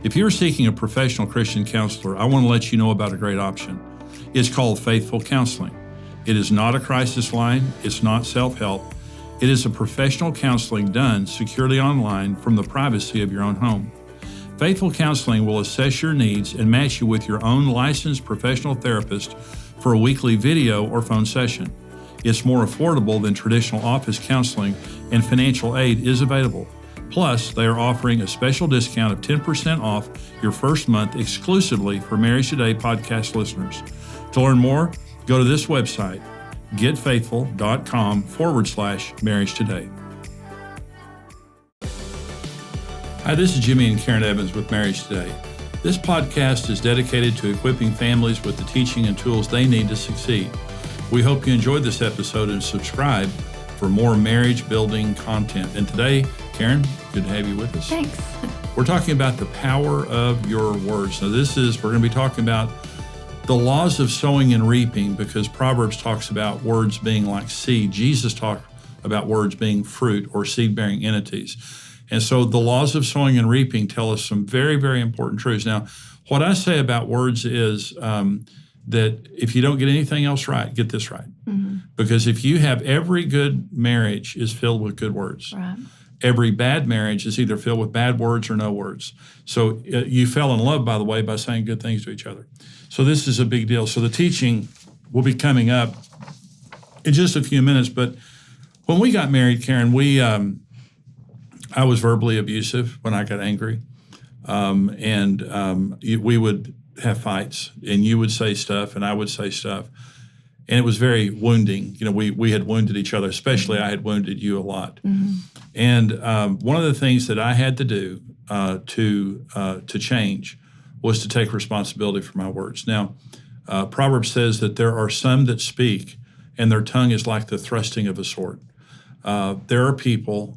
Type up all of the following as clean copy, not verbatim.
If you're seeking a professional Christian counselor, I want to let you know about a great option. It's called Faithful Counseling. It is not a crisis line. It's not self-help. It is a professional counseling done securely online from the privacy of your own home. Faithful Counseling will assess your needs and match you with your own licensed professional therapist for a weekly video or phone session. It's more affordable than traditional office counseling, and financial aid is available. Plus, they are offering a special discount of 10% off your first month exclusively for Marriage Today podcast listeners. To learn more, go to this website, getfaithful.com/Marriage Today. Hi, this is Jimmy and Karen Evans with Marriage Today. This podcast is dedicated to equipping families with the teaching and tools they need to succeed. We hope you enjoyed this episode and subscribe for more marriage-building content. And today, Karen, good to have you with us. Thanks. We're talking about the power of your words. Now, we're going to be talking about the laws of sowing and reaping, because Proverbs talks about words being like seed. Jesus talked about words being fruit or seed-bearing entities. And so the laws of sowing and reaping tell us some very, very important truths. Now, what I say about words is that if you don't get anything else right, get this right. Mm-hmm. Because if you have every good marriage is filled with good words. Right. Every bad marriage is either filled with bad words or no words. So you fell in love, by the way, by saying good things to each other. So this is a big deal. So the teaching will be coming up in just a few minutes. But when we got married, Karen, I was verbally abusive when I got angry. We would have fights, and you would say stuff, and I would say stuff. And it was very wounding. You know, we had wounded each other, especially I had wounded you a lot. Mm-hmm. And one of the things that I had to do to change was to take responsibility for my words. Now, Proverbs says that there are some that speak, and their tongue is like the thrusting of a sword. There are people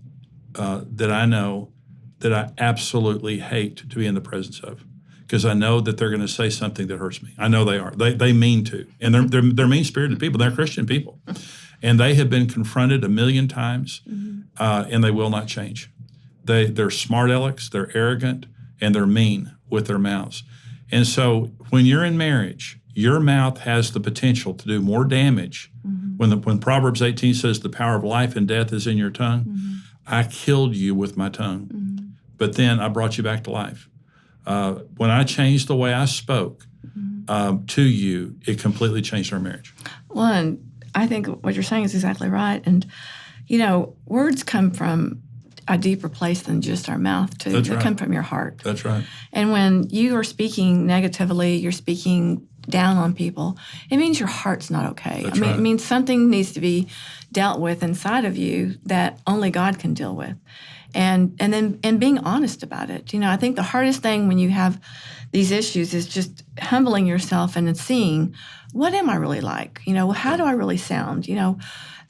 that I know that I absolutely hate to be in the presence of, because I know that they're going to say something that hurts me. I know they are. They mean to. And they're mean-spirited people. They're Christian people. And they have been confronted 1,000,000 times, and they will not change. They're smart alecks, they're arrogant, and they're mean with their mouths. And so when you're in marriage, your mouth has the potential to do more damage. Mm-hmm. When Proverbs 18 says the power of life and death is in your tongue, mm-hmm. I killed you with my tongue, mm-hmm. but then I brought you back to life. When I changed the way I spoke to you, it completely changed our marriage. Well, and I think what you're saying is exactly right. And, you know, words come from a deeper place than just our mouth, too. They come from your heart. That's right. And when you are speaking negatively, you're speaking down on people, it means your heart's not okay. That's right. It means something needs to be dealt with inside of you that only God can deal with. And being honest about it. You know, I think the hardest thing when you have these issues is just humbling yourself and seeing, what am I really like? You know, how do I really sound? You know,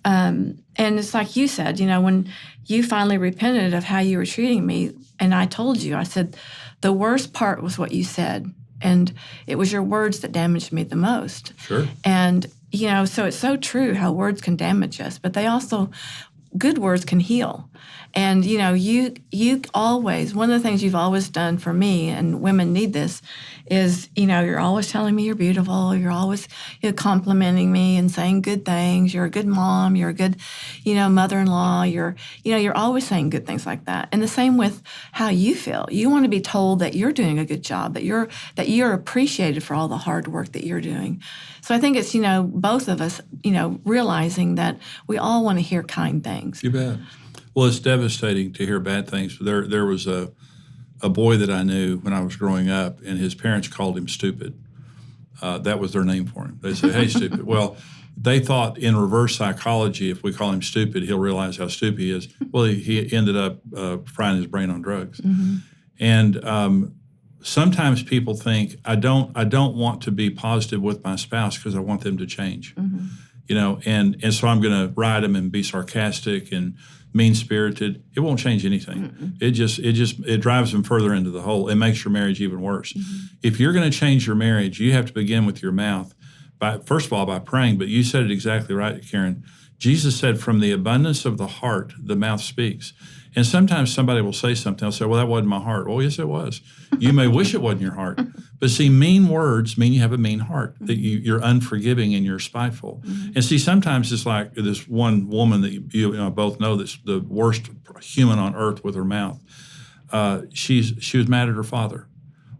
and it's like you said, you know, when you finally repented of how you were treating me, and I told you, I said, the worst part was what you said. And it was your words that damaged me the most. Sure. And, you know, so it's so true how words can damage us, but they also, good words can heal. And, you know, you always, one of the things you've always done for me, and women need this, is, you know, you're always telling me you're beautiful. You're always complimenting me and saying good things. You're a good mom. You're a good, you know, mother-in-law. You're always saying good things like that. And the same with how you feel. You want to be told that you're doing a good job, that you're appreciated for all the hard work that you're doing. So I think it's, you know, both of us, you know, realizing that we all want to hear kind things. You bet. Well, it's devastating to hear bad things. There was a boy that I knew when I was growing up, and his parents called him stupid. That was their name for him. They said, hey, stupid. Well, they thought in reverse psychology, if we call him stupid, he'll realize how stupid he is. Well, he ended up frying his brain on drugs. Mm-hmm. And sometimes people think, I don't want to be positive with my spouse because I want them to change. Mm-hmm. You know, and so I'm going to ride them and be sarcastic and mean-spirited. It won't change anything. Mm-mm. It drives them further into the hole. It makes your marriage even worse. Mm-hmm. If you're going to change your marriage, you have to begin with your mouth. First of all, by praying, but you said it exactly right, Karen. Jesus said, from the abundance of the heart, the mouth speaks. And sometimes somebody will say something, they'll say, well, that wasn't my heart. Well, yes, it was. You may wish it wasn't your heart. But see, mean words mean you have a mean heart, that you're unforgiving and you're spiteful. And see, sometimes it's like this one woman that you know, both know that's the worst human on earth with her mouth. She was mad at her father.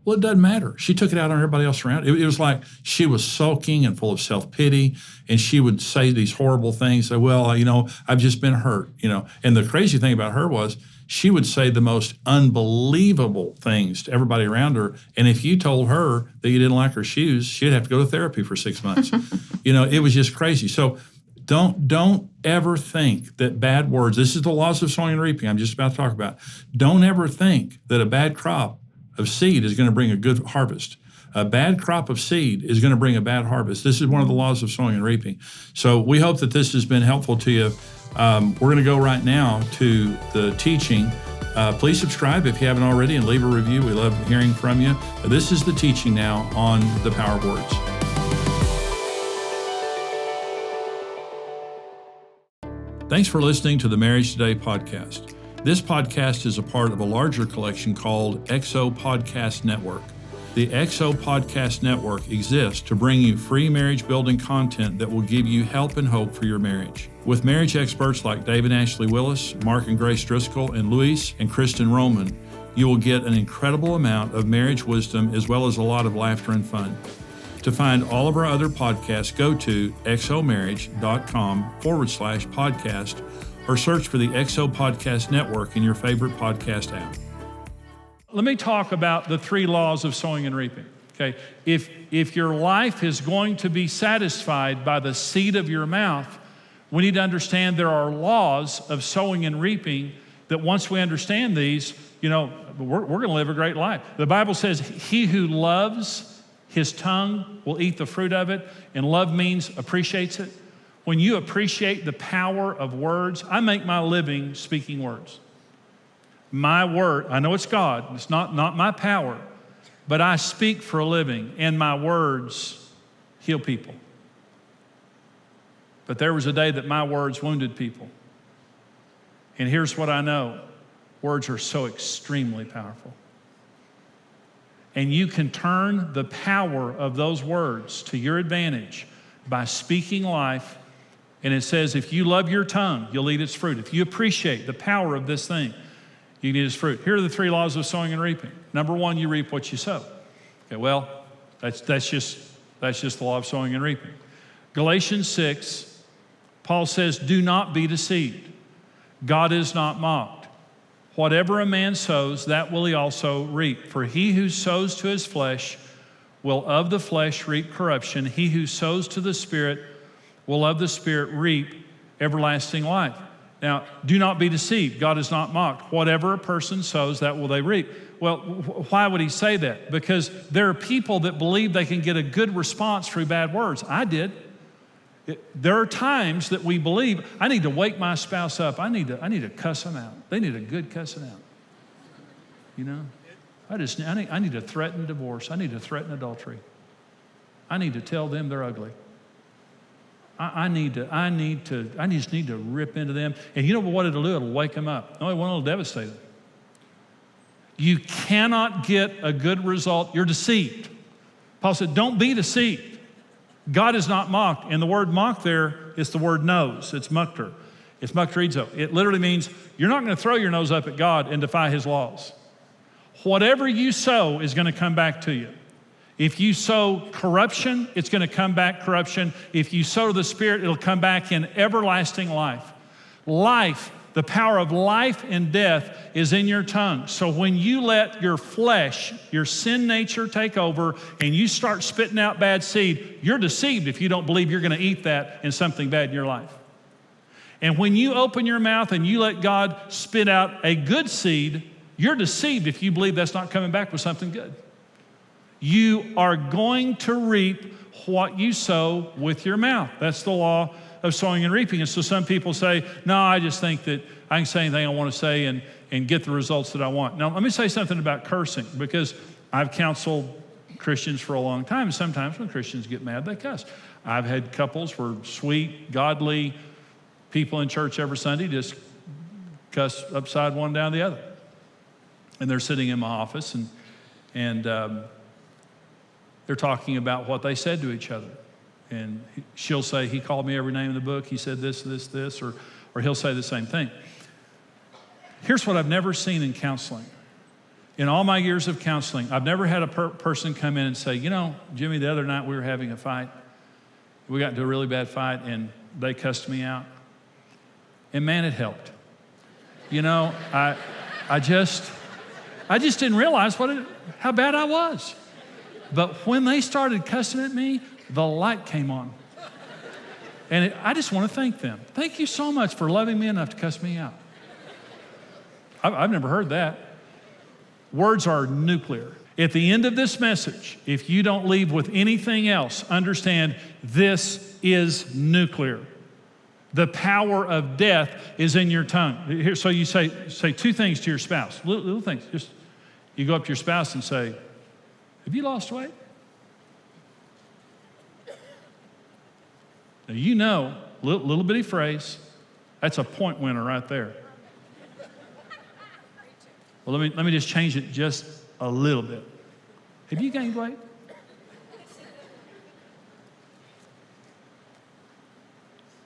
Well, it doesn't matter. She took it out on everybody else around. It was like she was sulking and full of self-pity, and she would say these horrible things. Say, well, you know, I've just been hurt, you know. And the crazy thing about her was she would say the most unbelievable things to everybody around her. And if you told her that you didn't like her shoes, she'd have to go to therapy for 6 months. You know, it was just crazy. So don't ever think that bad words, this is the laws of sowing and reaping I'm just about to talk about. Don't ever think that a bad crop of seed is going to bring a good harvest. A bad crop of seed is going to bring a bad harvest. This is one of the laws of sowing and reaping. So we hope that this has been helpful to you. We're going to go right now to the teaching. Please subscribe if you haven't already and leave a review. We love hearing from you. This is the teaching now on the power of words. Thanks for listening to the Marriage Today podcast. This podcast is a part of a larger collection called XO Podcast Network. The XO Podcast Network exists to bring you free marriage building content that will give you help and hope for your marriage. With marriage experts like David Ashley Willis, Mark and Grace Driscoll, and Luis and Kristen Roman, you will get an incredible amount of marriage wisdom as well as a lot of laughter and fun. To find all of our other podcasts, go to xomarriage.com/podcast or search for the XO Podcast Network in your favorite podcast app. Let me talk about the 3 laws of sowing and reaping. Okay, if your life is going to be satisfied by the seed of your mouth, we need to understand there are laws of sowing and reaping that once we understand these, you know, we're going to live a great life. The Bible says, he who loves his tongue will eat the fruit of it, and love means appreciates it. When you appreciate the power of words, I make my living speaking words. My word, I know it's God, it's not my power, but I speak for a living, and my words heal people. But there was a day that my words wounded people. And here's what I know. Words are so extremely powerful. And you can turn the power of those words to your advantage by speaking life. And it says, if you love your tongue, you'll eat its fruit. If you appreciate the power of this thing, you can eat its fruit. Here are the 3 laws of sowing and reaping. Number 1, you reap what you sow. Okay, well, that's just the law of sowing and reaping. Galatians 6, Paul says, do not be deceived. God is not mocked. Whatever a man sows, that will he also reap. For he who sows to his flesh will of the flesh reap corruption. He who sows to the Spirit will of the Spirit reap everlasting life. Now, do not be deceived. God is not mocked. Whatever a person sows, that will they reap. Well, why would he say that? Because there are people that believe they can get a good response through bad words. I did. There are times that we believe, I need to wake my spouse up. I need to cuss them out. They need a good cussing out. You know? I need to threaten divorce. I need to threaten adultery. I need to tell them they're ugly. I just need to rip into them. And you know what it'll do? It'll wake them up. No, it won't. It'll devastate them. You cannot get a good result. You're deceived. Paul said, don't be deceived. God is not mocked. And the word mock there is the word nose. It's mukter. It's mukterizo. It literally means you're not going to throw your nose up at God and defy his laws. Whatever you sow is going to come back to you. If you sow corruption, it's going to come back corruption. If you sow the Spirit, it'll come back in everlasting life. Life, the power of life and death is in your tongue. So when you let your flesh, your sin nature take over and you start spitting out bad seed, you're deceived if you don't believe you're going to eat that in something bad in your life. And when you open your mouth and you let God spit out a good seed, you're deceived if you believe that's not coming back with something good. You are going to reap what you sow with your mouth. That's the law of sowing and reaping. And so some people say, no, I just think that I can say anything I want to say and get the results that I want. Now, let me say something about cursing, because I've counseled Christians for a long time. And sometimes when Christians get mad, they cuss. I've had couples who are sweet, godly, People in church every Sunday just cuss upside one down the other. And they're sitting in my office, and they're talking about what they said to each other. And she'll say, he called me every name in the book. He said this, or he'll say the same thing. Here's what I've never seen in counseling. In all my years of counseling, I've never had a person come in and say, you know, Jimmy, the other night we were having a fight. We got into a really bad fight, and they cussed me out. And man, it helped. You know, I just didn't realize how bad I was. But when they started cussing at me, the light came on. And I just want to thank them. Thank you so much for loving me enough to cuss me out. I've never heard that. Words are nuclear. At the end of this message, if you don't leave with anything else, understand this is nuclear. The power of death is in your tongue. Here, so you say two things to your spouse, little things. Just you go up to your spouse and say, have you lost weight? Now, you know, little bitty phrase, that's a point winner right there. Well, let me just change it just a little bit. Have you gained weight?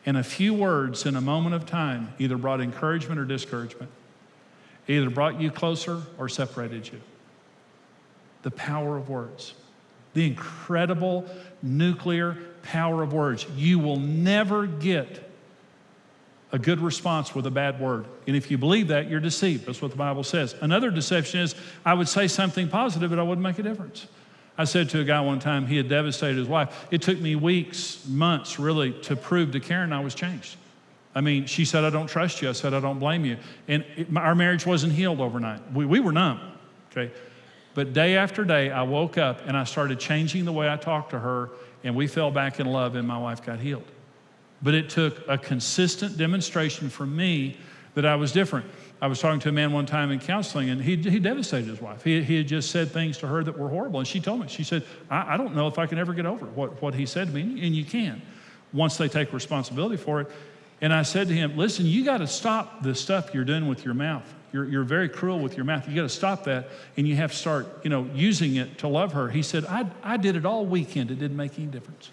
And a few words in a moment of time either brought encouragement or discouragement, either brought you closer or separated you. The power of words. The incredible nuclear power of words. You will never get a good response with a bad word. And if you believe that, you're deceived. That's what the Bible says. Another deception is I would say something positive, but I wouldn't make a difference. I said to a guy one time, he had devastated his wife. It took me weeks, months, really, to prove to Karen I was changed. I mean, she said, I don't trust you. I said, I don't blame you. And our marriage wasn't healed overnight. We were numb, okay? But day after day, I woke up and I started changing the way I talked to her, and we fell back in love, and my wife got healed. But it took a consistent demonstration from me that I was different. I was talking to a man one time in counseling, and he devastated his wife. He had just said things to her that were horrible, and she told me, she said, I don't know if I can ever get over what he said to me, and you can, once they take responsibility for it. And I said to him, listen, you got to stop the stuff you're doing with your mouth. You're very cruel with your mouth. You got to stop that, and you have to start, using it to love her. He said, I did it all weekend. It didn't make any difference.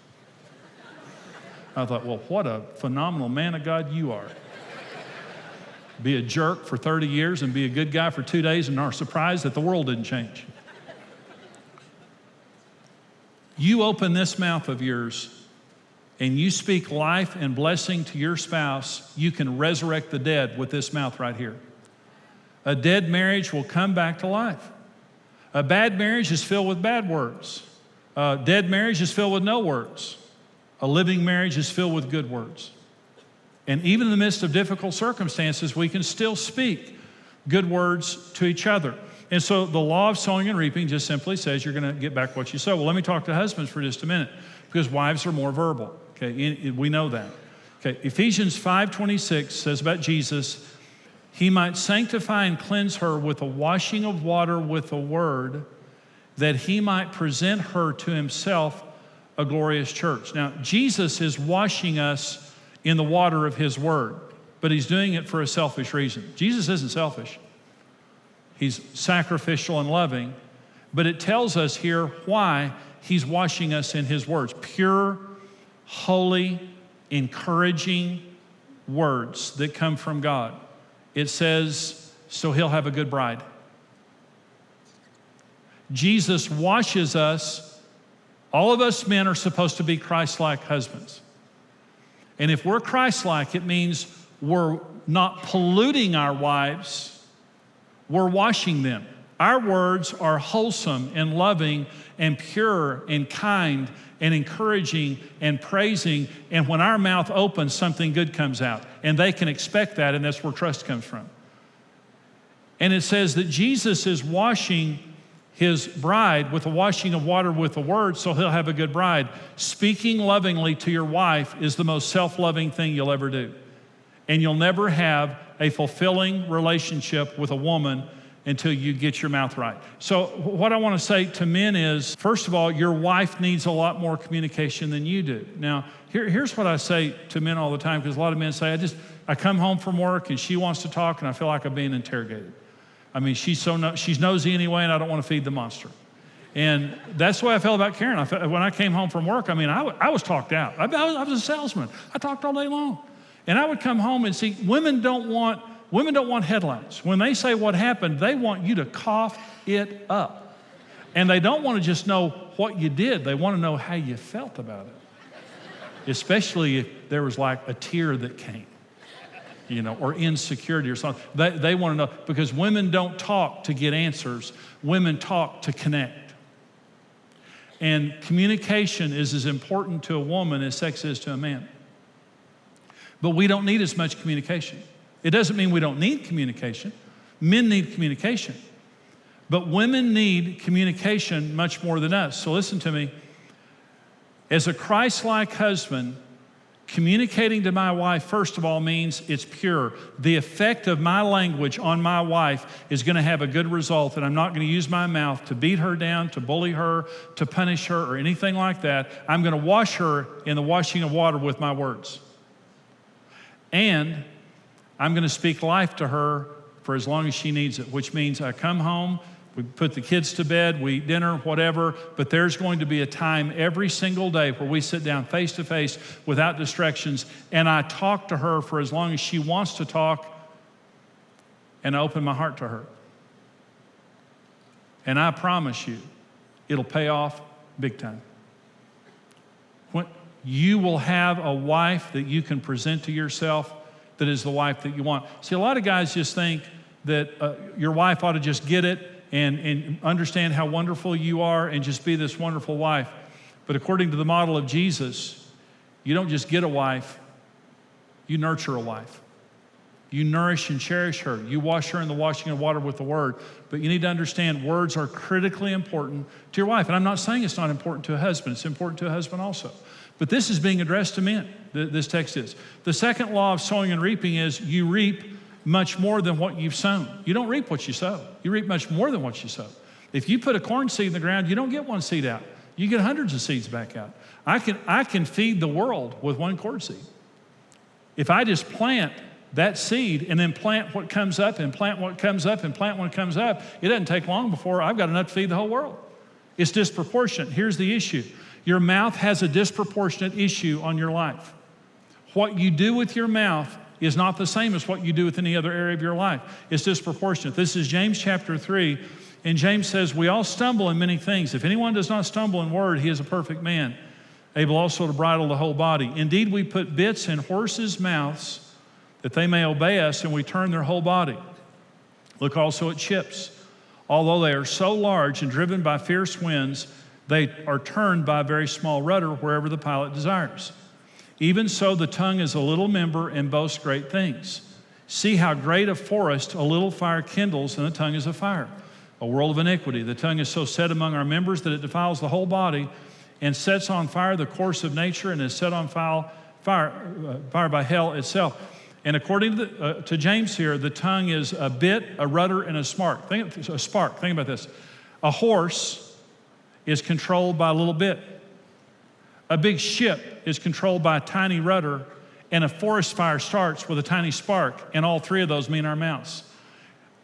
I thought, well, what a phenomenal man of God you are. Be a jerk for 30 years and be a good guy for 2 days and are surprised that the world didn't change. You open this mouth of yours and you speak life and blessing to your spouse, you can resurrect the dead with this mouth right here. A dead marriage will come back to life. A bad marriage is filled with bad words. A dead marriage is filled with no words. A living marriage is filled with good words. And even in the midst of difficult circumstances, we can still speak good words to each other. And so the law of sowing and reaping just simply says you're going to get back what you sow. Well, let me talk to husbands for just a minute, because wives are more verbal. Okay, we know that. Okay, Ephesians 5:26 says about Jesus, he might sanctify and cleanse her with a washing of water with the word, that he might present her to himself a glorious church. Now, Jesus is washing us in the water of his word, but he's doing it for a selfish reason. Jesus isn't selfish. He's sacrificial and loving, but it tells us here why he's washing us in his words. Pure, holy, encouraging words that come from God. It says, so he'll have a good bride. Jesus washes us. All of us men are supposed to be Christ-like husbands. And if we're Christ-like, it means we're not polluting our wives, we're washing them. Our words are wholesome and loving and pure and kind and encouraging and praising. And when our mouth opens, something good comes out. And they can expect that, and that's where trust comes from. And it says that Jesus is washing his bride with the washing of water with the word, so he'll have a good bride. Speaking lovingly to your wife is the most self-loving thing you'll ever do. And you'll never have a fulfilling relationship with a woman until you get your mouth right. So what I want to say to men is, first of all, your wife needs a lot more communication than you do. Now, here's what I say to men all the time, because a lot of men say, I come home from work and she wants to talk and I feel like I'm being interrogated. I mean, she's nosy anyway, and I don't want to feed the monster. And that's the way I felt about Karen. When I came home from work, I mean, I was talked out. I was a salesman. I talked all day long. And I would come home and see, women don't want headlines. When they say what happened, they want you to cough it up. And they don't want to just know what you did. They want to know how you felt about it. Especially if there was like a tear that came, or insecurity or something. They want to know, because women don't talk to get answers. Women talk to connect. And communication is as important to a woman as sex is to a man. But we don't need as much communication. It doesn't mean we don't need communication. Men need communication. But women need communication much more than us. So listen to me. As a Christ-like husband, communicating to my wife, first of all, means it's pure. The effect of my language on my wife is going to have a good result, and I'm not going to use my mouth to beat her down, to bully her, to punish her, or anything like that. I'm going to wash her in the washing of water with my words. And I'm going to speak life to her for as long as she needs it, which means I come home, we put the kids to bed, we eat dinner, whatever, but there's going to be a time every single day where we sit down face to face without distractions, and I talk to her for as long as she wants to talk, and I open my heart to her. And I promise you, it'll pay off big time. You will have a wife that you can present to yourself that is the wife that you want. See, a lot of guys just think that your wife ought to just get it and understand how wonderful you are and just be this wonderful wife. But according to the model of Jesus, you don't just get a wife, you nurture a wife. You nourish and cherish her. You wash her in the washing of water with the word. But you need to understand words are critically important to your wife. And I'm not saying it's not important to a husband. It's important to a husband also. But this is being addressed to men, this text is. The second law of sowing and reaping is you reap much more than what you've sown. You don't reap what you sow. You reap much more than what you sow. If you put a corn seed in the ground, you don't get one seed out. You get hundreds of seeds back out. I can feed the world with one corn seed. If I just plant that seed and then plant what comes up and plant what comes up and plant what comes up, it doesn't take long before I've got enough to feed the whole world. It's disproportionate. Here's the issue. Your mouth has a disproportionate issue on your life. What you do with your mouth is not the same as what you do with any other area of your life. It's disproportionate. This is James chapter 3, and James says, we all stumble in many things. If anyone does not stumble in word, he is a perfect man, able also to bridle the whole body. Indeed, we put bits in horses' mouths that they may obey us, and we turn their whole body. Look also at ships. Although they are so large and driven by fierce winds, they are turned by a very small rudder wherever the pilot desires. Even so, the tongue is a little member and boasts great things. See how great a forest a little fire kindles, and the tongue is a fire, a world of iniquity. The tongue is so set among our members that it defiles the whole body and sets on fire the course of nature and is set on fire by hell itself. And according to James here, the tongue is a bit, a rudder, and a spark. Think about this. A horse is controlled by a little bit. A big ship is controlled by a tiny rudder, and a forest fire starts with a tiny spark, and all three of those mean our mouths.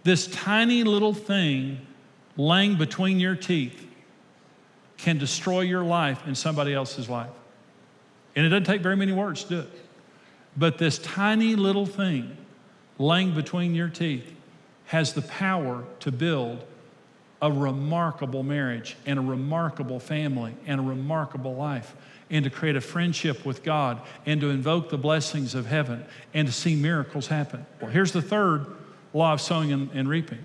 This tiny little thing laying between your teeth can destroy your life and somebody else's life. And it doesn't take very many words to do it. But this tiny little thing laying between your teeth has the power to build a remarkable marriage and a remarkable family and a remarkable life, and to create a friendship with God and to invoke the blessings of heaven and to see miracles happen. Well, here's the third law of sowing and reaping.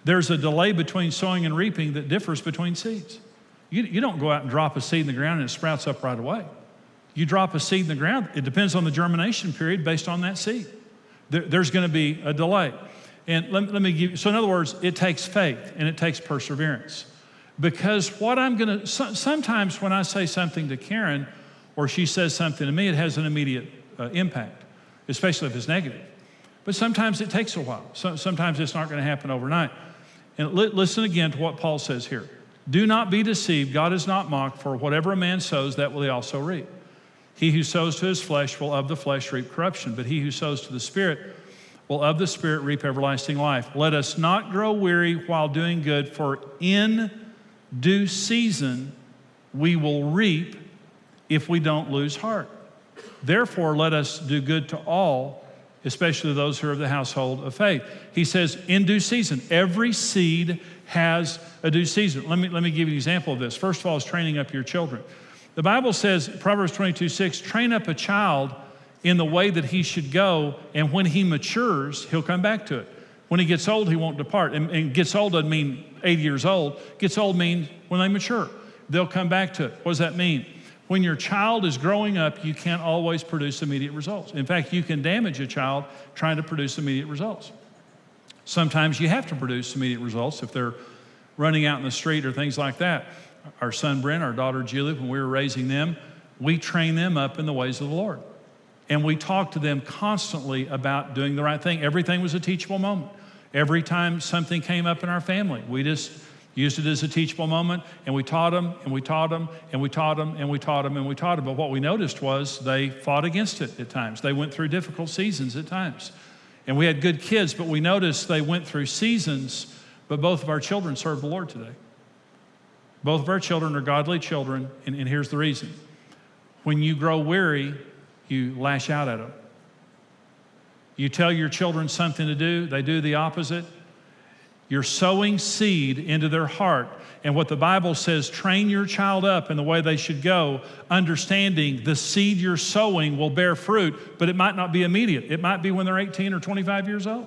There's a delay between sowing and reaping that differs between seeds. You don't go out and drop a seed in the ground and it sprouts up right away. You drop a seed in the ground, it depends on the germination period based on that seed. There's going to be a delay. And let me give you, so in other words, it takes faith and it takes perseverance. Because sometimes when I say something to Karen or she says something to me, it has an immediate impact, especially if it's negative. But sometimes it takes a while. Sometimes it's not going to happen overnight. And listen again to what Paul says here. Do not be deceived. God is not mocked, for whatever a man sows, that will he also reap. He who sows to his flesh will of the flesh reap corruption, but he who sows to the Spirit will of the Spirit reap everlasting life. Let us not grow weary while doing good, for in due season we will reap if we don't lose heart. Therefore, let us do good to all, especially those who are of the household of faith. He says, in due season. Every seed has a due season. Let me give you an example of this. First of all is training up your children. The Bible says, Proverbs 22:6, train up a child in the way that he should go, and when he matures, he'll come back to it. When he gets old, he won't depart. And gets old doesn't mean 80 years old. Gets old means when they mature, they'll come back to it. What does that mean? When your child is growing up, you can't always produce immediate results. In fact, you can damage a child trying to produce immediate results. Sometimes you have to produce immediate results if they're running out in the street or things like that. Our son Brent, our daughter Julie, when we were raising them, we trained them up in the ways of the Lord. And we talked to them constantly about doing the right thing. Everything was a teachable moment. Every time something came up in our family, we just used it as a teachable moment, and we taught them, and we taught them, and we taught them, and we taught them, and we taught them. But what we noticed was they fought against it at times. They went through difficult seasons at times. And we had good kids, but we noticed they went through seasons, but both of our children serve the Lord today. Both of our children are godly children, and here's the reason. When you grow weary, you lash out at them. You tell your children something to do, they do the opposite. You're sowing seed into their heart. And what the Bible says, train your child up in the way they should go, understanding the seed you're sowing will bear fruit, but it might not be immediate. It might be when they're 18 or 25 years old.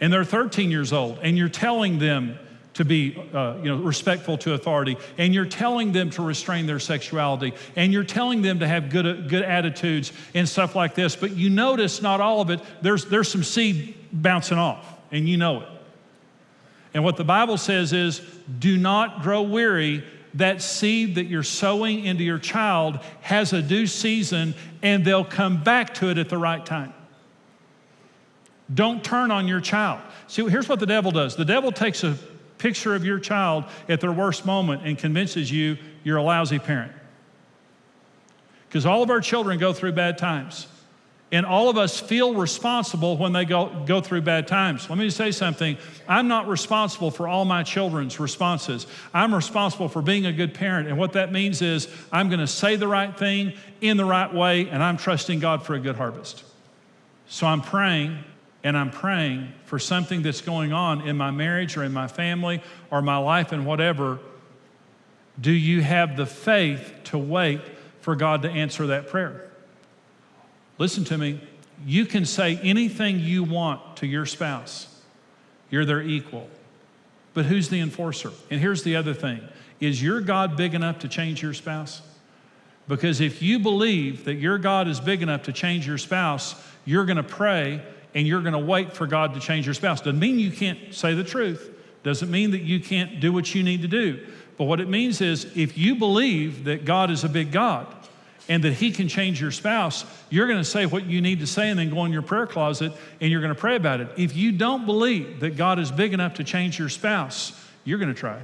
And they're 13 years old, and you're telling them to be respectful to authority, and you're telling them to restrain their sexuality, and you're telling them to have good attitudes and stuff like this. But you notice not all of it. There's some seed bouncing off, and you know it. And what the Bible says is, do not grow weary. That seed that you're sowing into your child has a due season, and they'll come back to it at the right time. Don't turn on your child. See, here's what the devil does. The devil takes a picture of your child at their worst moment and convinces you you're a lousy parent. Because all of our children go through bad times. And all of us feel responsible when they go through bad times. Let me just say something. I'm not responsible for all my children's responses. I'm responsible for being a good parent. And what that means is I'm going to say the right thing in the right way, and I'm trusting God for a good harvest. So I'm praying, and I'm praying for something that's going on in my marriage or in my family or my life and whatever. Do you have the faith to wait for God to answer that prayer? Listen to me. You can say anything you want to your spouse. You're their equal. But who's the enforcer? And here's the other thing. Is your God big enough to change your spouse? Because if you believe that your God is big enough to change your spouse, you're going to pray and you're going to wait for God to change your spouse. Doesn't mean you can't say the truth. Doesn't mean that you can't do what you need to do. But what it means is if you believe that God is a big God, and that he can change your spouse, you're going to say what you need to say and then go in your prayer closet and you're going to pray about it. If you don't believe that God is big enough to change your spouse, you're going to try.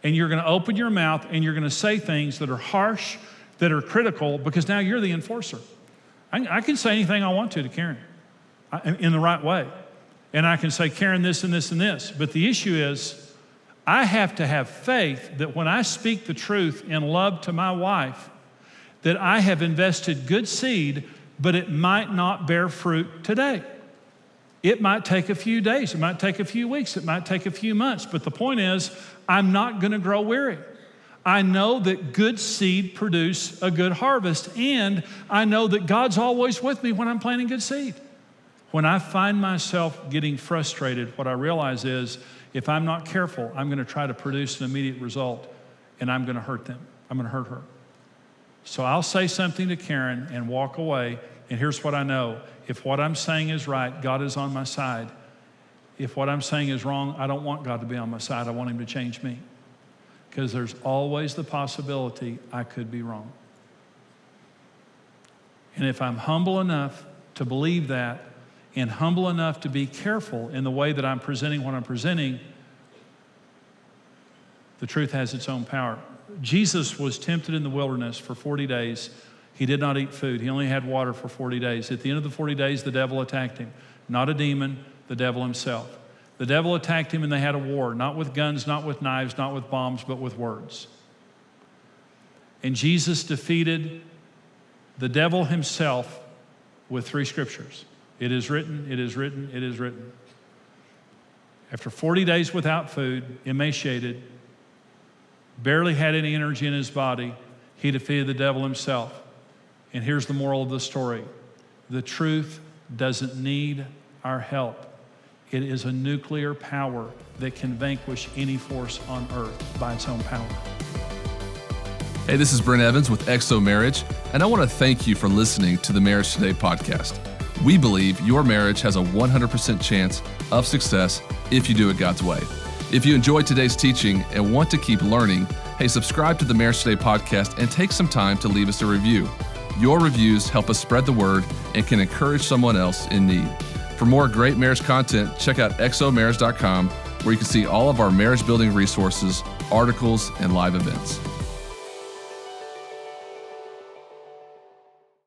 And you're going to open your mouth and you're going to say things that are harsh, that are critical, because now you're the enforcer. I can say anything I want to Karen in the right way. And I can say, Karen, this and this and this. But the issue is, I have to have faith that when I speak the truth in love to my wife, that I have invested good seed, but it might not bear fruit today. It might take a few days, it might take a few weeks, it might take a few months, but the point is, I'm not going to grow weary. I know that good seed produce a good harvest, and I know that God's always with me when I'm planting good seed. When I find myself getting frustrated, what I realize is, if I'm not careful, I'm going to try to produce an immediate result, and I'm going to hurt them. I'm going to hurt her. So I'll say something to Karen and walk away, and here's what I know. If what I'm saying is right, God is on my side. If what I'm saying is wrong, I don't want God to be on my side. I want him to change me. Because there's always the possibility I could be wrong. And if I'm humble enough to believe that, and humble enough to be careful in the way that I'm presenting what I'm presenting, the truth has its own power. Jesus was tempted in the wilderness for 40 days. He did not eat food. He only had water for 40 days. At the end of the 40 days, the devil attacked him. Not a demon, the devil himself. The devil attacked him and they had a war, not with guns, not with knives, not with bombs, but with words. And Jesus defeated the devil himself with 3 scriptures. It is written, it is written, it is written. After 40 days without food, emaciated, barely had any energy in his body, he defeated the devil himself. And here's the moral of the story. The truth doesn't need our help. It is a nuclear power that can vanquish any force on earth by its own power. Hey, this is Brent Evans with XO Marriage, and I want to thank you for listening to the Marriage Today podcast. We believe your marriage has a 100% chance of success if you do it God's way. If you enjoyed today's teaching and want to keep learning, hey, subscribe to the Marriage Today podcast and take some time to leave us a review. Your reviews help us spread the word and can encourage someone else in need. For more great marriage content, check out xomarriage.com, where you can see all of our marriage building resources, articles, and live events.